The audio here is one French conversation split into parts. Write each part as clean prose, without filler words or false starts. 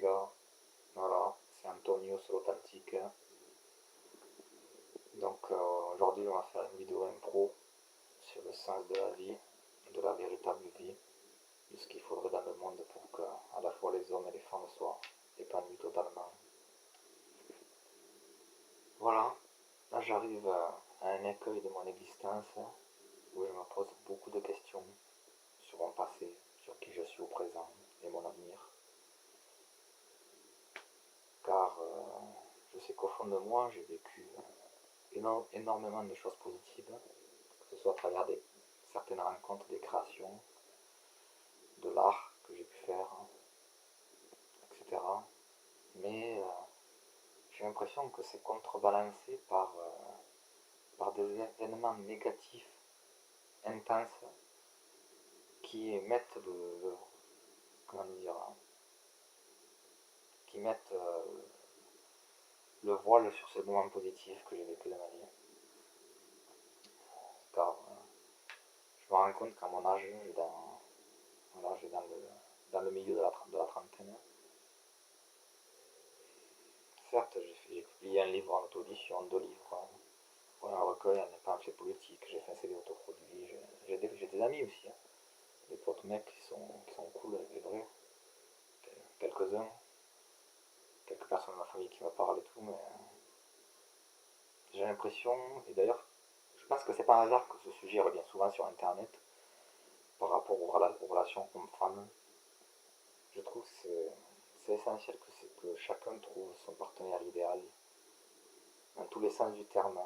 gars, voilà, c'est Antonio sur l'Authentique. Donc aujourd'hui on va faire une vidéo impro sur le sens de la vie, de la véritable vie, de ce qu'il faudrait dans le monde pour que à la fois les hommes et les femmes soient épanouis totalement. Voilà, là j'arrive à un écueil de mon existence où je me pose beaucoup de questions sur mon passé, sur qui je suis au présent et mon avenir. Car je sais qu'au fond de moi j'ai vécu énormément de choses positives, que ce soit à travers certaines rencontres, des créations, de l'art que j'ai pu faire, etc. Mais j'ai l'impression que c'est contrebalancé par des événements négatifs, intenses, qui mettent comment dire, qui mettent le voile sur ces moments positifs que j'ai vécu dans ma vie. Car je me rends compte qu'à mon âge, j'ai dans le milieu de la trentaine. Certes, j'ai publié un livre en auto-édition, 2 livres, un recueil, un pamphlet politique, j'ai fait un CD autoproduit, j'ai des amis aussi, des potes mecs qui sont cool, avec les vrais, quelques-uns, quelques personnes de ma famille qui me parlent et tout, mais j'ai l'impression, et d'ailleurs, je pense que c'est pas un hasard que ce sujet revient souvent sur internet par rapport aux relations hommes-femmes. Je trouve que c'est essentiel que chacun trouve son partenaire idéal, dans tous les sens du terme,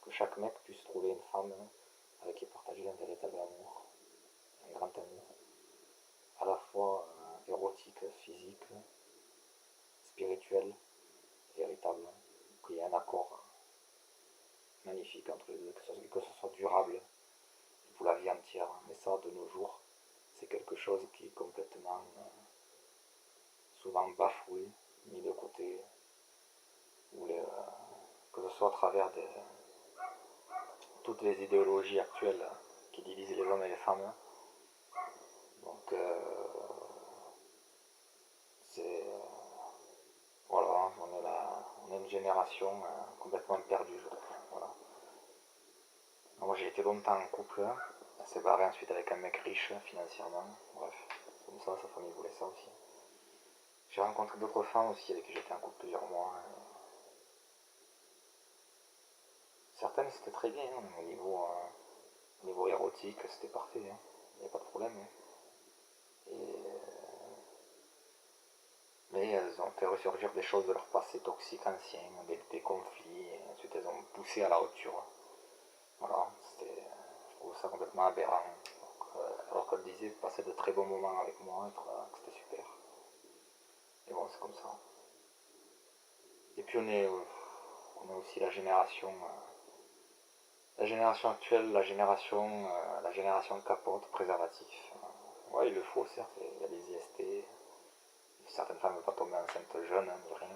que chaque mec puisse trouver une femme avec qui partager un véritable amour, un grand amour, à la fois érotique, physique, spirituel, véritable, qu'il y ait un accord magnifique entre les deux, que ce soit durable pour la vie entière. Mais ça, de nos jours, c'est quelque chose qui est complètement souvent bafoué, mis de côté, ou que ce soit à travers toutes les idéologies actuelles qui divisent les hommes et les femmes. Donc c'est voilà, on est une génération complètement perdue, je trouve. Voilà. Moi j'ai été longtemps en couple, elle s'est barrée ensuite avec un mec riche financièrement, bref, comme ça, sa famille voulait ça aussi. J'ai rencontré d'autres femmes aussi avec qui j'étais en couple plusieurs mois. Certaines c'était très bien, hein, au niveau érotique c'était parfait, il n'y a pas de problème. Mais elles ont fait ressurgir des choses de leur passé toxique ancien, des conflits, et ensuite elles ont poussé à la rupture. Voilà, je trouve ça complètement aberrant. Alors qu'elles disaient passer de très bons moments avec moi, que c'était super. Et bon, c'est comme ça. Et puis on est aussi la génération actuelle, la génération capote, préservatif. Ouais, il le faut certes, il y a des IST, certaines femmes ne veulent pas tomber enceintes jeunes, ni rien.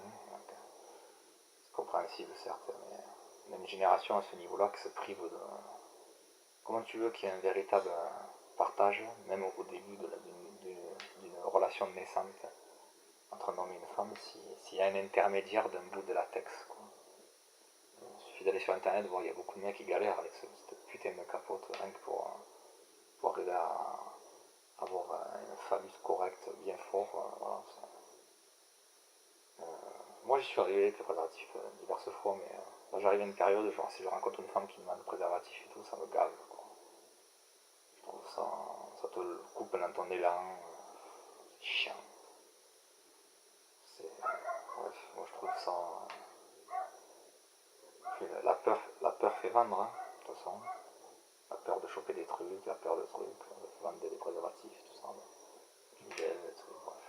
C'est compréhensible certes, mais on a une génération à ce niveau-là qui se prive de... Comment tu veux qu'il y ait un véritable partage, même au début d'une relation naissante entre un homme et une femme, s'il y a un intermédiaire d'un bout de latex, quoi. Il suffit d'aller sur internet, voir, il y a beaucoup de mecs qui galèrent avec cette putain de capote, rien que pour arriver à avoir un phallus correct, bien fort. Voilà, moi j'y suis arrivé avec le préservatif diverses fois, mais là j'arrive à une période, genre si je rencontre une femme qui me demande le préservatif et tout, ça me gave, quoi. Je trouve ça te coupe dans ton élan, c'est chiant. Bref, moi je trouve ça... la peur fait vendre, hein, de toute façon. La peur de choper des trucs, la peur de trucs, vendre des préservatifs, tout ça. Du gel, des trucs, bref.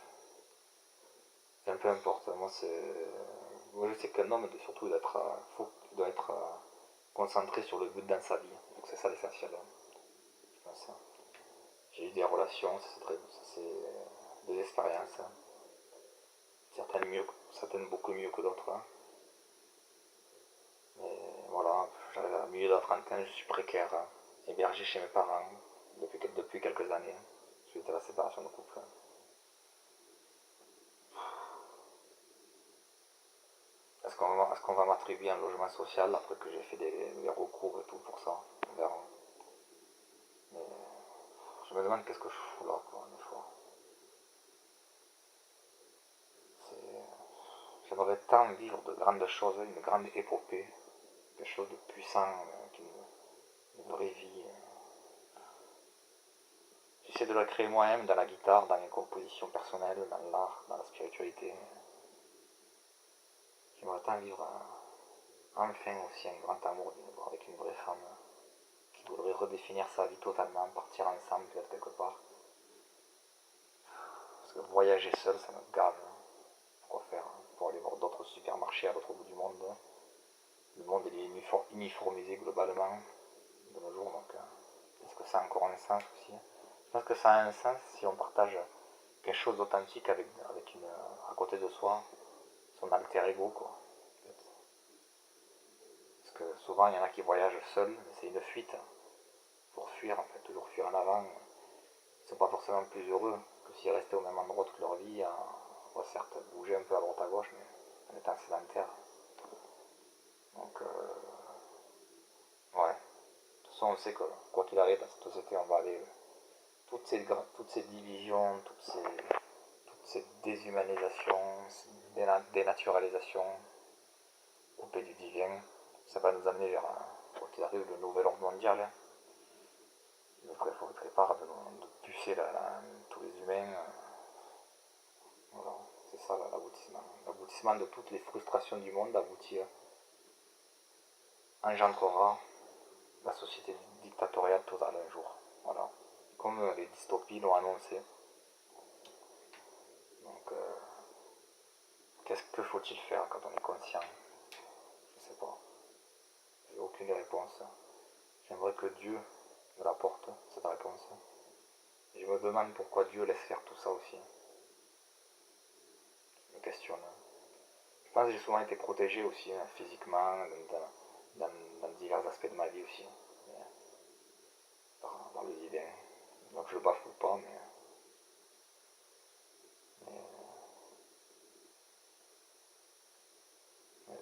C'est un peu importe, moi je sais qu'un homme surtout doit être concentré sur le but dans sa vie. Donc c'est ça l'essentiel, hein, je pense. J'ai eu des relations, c'est des expériences, hein. Certaines beaucoup mieux que d'autres, hein. Mais voilà, j'arrive au milieu de la trentaine, je suis précaire, hein, hébergé chez mes parents depuis quelques années, suite à la séparation de couple. qu'on va m'attribuer un logement social après que j'ai fait des recours et tout pour ça. On verra. Mais je me demande qu'est-ce que je fous là, quoi, des fois. J'aimerais tant vivre de grandes choses, une grande épopée, quelque chose de puissant, une vraie vie. J'essaie de la créer moi-même dans la guitare, dans les compositions personnelles, dans l'art, dans la spiritualité. J'aimerais tant vivre enfin aussi un grand amour avec une vraie femme qui voudrait redéfinir sa vie totalement, partir ensemble peut-être quelque part. Parce que voyager seul, ça me gave. Pourquoi faire? Pour aller voir d'autres supermarchés à l'autre bout du monde. Le monde il est uniformisé globalement de nos jours, donc est-ce que ça a encore un sens aussi? Je pense que ça a un sens si on partage quelque chose d'authentique avec à côté de soi, son alter ego, quoi. Parce que souvent il y en a qui voyagent seuls, mais c'est une fuite pour fuir, en fait, toujours fuir en avant. Ils ne sont pas forcément plus heureux que s'ils restaient au même endroit toute leur vie, certes bouger un peu à droite à gauche, mais en étant sédentaire. Donc, ouais. De toute façon, on sait que quoi qu'il arrive dans cette société, on va aller toutes ces divisions, toutes ces déshumanisations, dénaturalisations, coupées du divin, ça va nous amener vers, quoi qu'il arrive, le nouvel ordre mondial. Il ne faudrait pas de pucer tous les humains. Voilà, c'est ça l'aboutissement. L'aboutissement de toutes les frustrations du monde engendrera la société dictatoriale totale un jour. Voilà. Comme les dystopies l'ont annoncé. Donc, qu'est-ce que faut-il faire quand on est conscient? Je sais pas. J'ai aucune réponse. J'aimerais que Dieu me l'apporte, cette réponse. Je me demande pourquoi Dieu laisse faire tout ça aussi. Je me questionne. Je pense que j'ai souvent été protégé aussi, physiquement, dans divers aspects de ma vie aussi. Par le divin. Donc je le bafoue pas, mais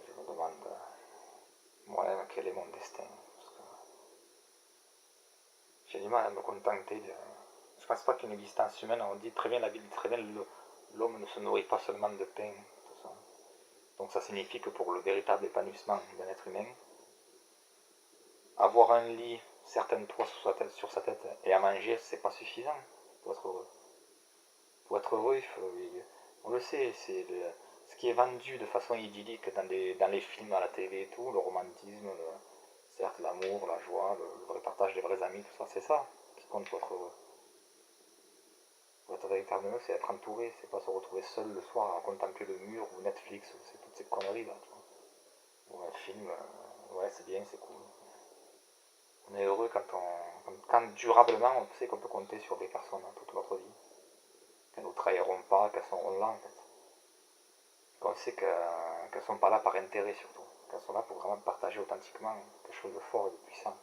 je me demande moi-même quel est mon destin. Parce que j'ai du mal à me contenter de. Je pense pas qu'une existence humaine, on dit très bien, la Bible dit très bien, l'homme ne se nourrit pas seulement de pain. Tout ça. Donc ça signifie que pour le véritable épanouissement d'un être humain, avoir un lit, certaines toits sur sa tête et à manger, c'est pas suffisant pour être heureux. Pour être heureux, on le sait, c'est ce qui est vendu de façon idyllique dans les films à la télé et tout, le romantisme, certes l'amour, la joie, le vrai partage des vrais amis, tout ça, c'est ça qui compte pour être heureux. Pour être véritablement heureux, c'est être entouré, c'est pas se retrouver seul le soir à contempler le mur ou Netflix, ou c'est toutes ces conneries là, tu vois. Ou un film, ouais c'est bien, c'est cool. On est heureux quand durablement on sait qu'on peut compter sur des personnes toute notre vie. Qu'elles ne nous trahiront pas, qu'elles seront là en fait. Qu'on sait qu'elles ne sont pas là par intérêt surtout. Qu'elles sont là pour vraiment partager authentiquement quelque chose de fort et de puissant.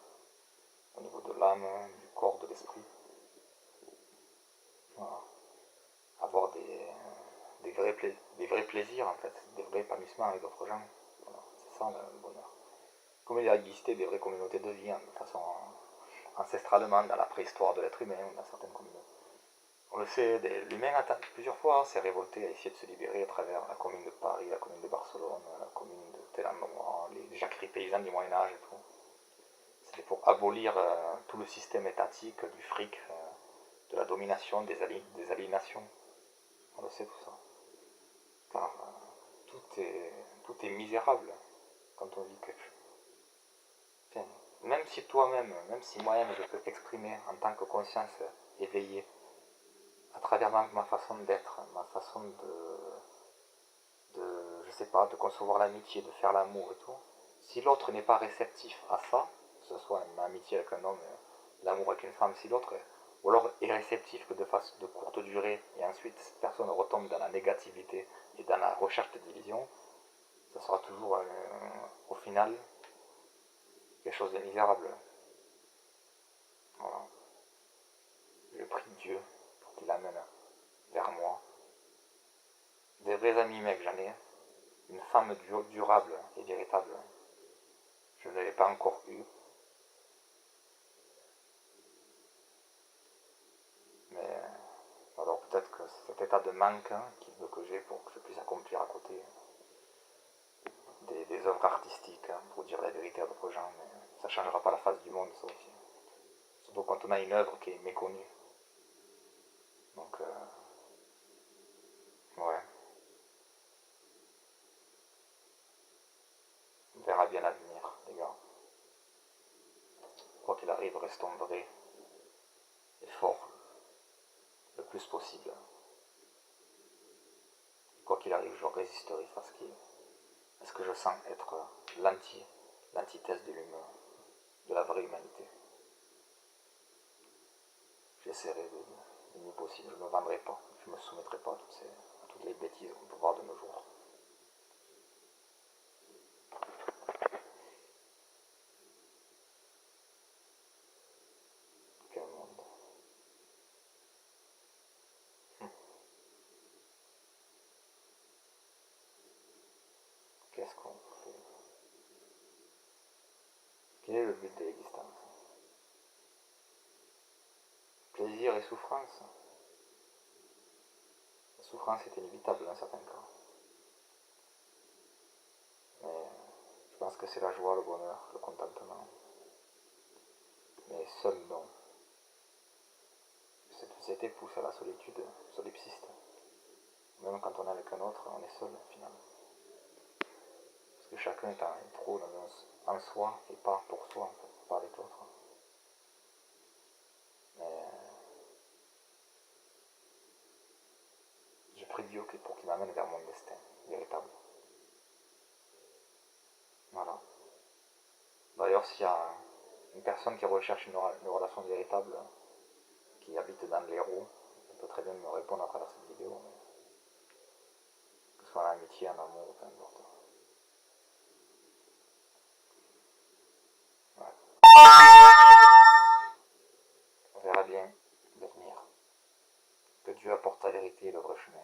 Au niveau de l'âme, du corps, de l'esprit. Voilà. Avoir des vrais plaisirs en fait, des vrais épanouissements avec d'autres gens. Voilà. C'est ça le bonheur. Comme il a existé des vraies communautés de vie, de façon ancestralement dans la préhistoire de l'être humain, dans certaines communautés. On le sait, l'humain a plusieurs fois s'est révolté à essayer de se libérer à travers la commune de Paris, la commune de Barcelone, la commune de tel endroit, les jacqueries paysannes du Moyen-Âge et tout. C'était pour abolir tout le système étatique, du fric, de la domination, des aliénations. On le sait tout ça. Car tout est misérable quand on vit quelque chose. Enfin, même si toi-même, même si moi-même je peux exprimer en tant que conscience éveillée, à travers ma façon d'être, ma façon je sais pas, de concevoir l'amitié, de faire l'amour et tout, si l'autre n'est pas réceptif à ça, que ce soit une amitié avec un homme, l'amour avec une femme, si l'autre ou alors est réceptif que de courte durée, et ensuite cette personne retombe dans la négativité et dans la recherche de division, ça sera toujours au final quelque chose de misérable. Voilà. Je prie Dieu pour qu'il amène vers moi des vrais amis, mec, j'en ai. Une femme femme durable et véritable, je ne l'ai pas encore eue. Mais alors peut-être que c'est cet état de manque qu'il veut que j'ai pour que je puisse accomplir à côté des œuvres artistiques, pour dire la vérité à d'autres gens, mais ça ne changera pas la face du monde, ça aussi. Surtout quand on a une œuvre qui est méconnue. Donc, ouais, on verra bien l'avenir, les gars. Quoi qu'il arrive, restons vrais et forts le plus possible. Quoi qu'il arrive, je résisterai face à ce que je sens être l'antithèse de l'humain, de la vraie humanité. J'essaierai du mieux possible, je ne me vendrai pas, je ne me soumettrai pas à toutes les bêtises qu'on peut voir de nos jours. Quel monde. Qu'est-ce qu'on fait? Quel est le but de l'existence? Plaisir et souffrance. La souffrance est inévitable dans certains cas. Mais je pense que c'est la joie, le bonheur, le contentement. Mais seul non. Cette société pousse à la solitude solipsiste. Même quand on est avec un autre, on est seul finalement. Parce que chacun est trop en soi et pas pour soi en fait, pas avec l'autre. Mais je prie Dieu pour qu'il m'amène vers mon destin véritable. Voilà. D'ailleurs, s'il y a une personne qui recherche une relation véritable, qui habite dans l'Hérault, elle peut très bien me répondre à travers cette vidéo. Mais que ce soit en amitié, en amour, peu importe. Ouais. On verra bien l'avenir. Que Dieu apporte la vérité et le vrai chemin.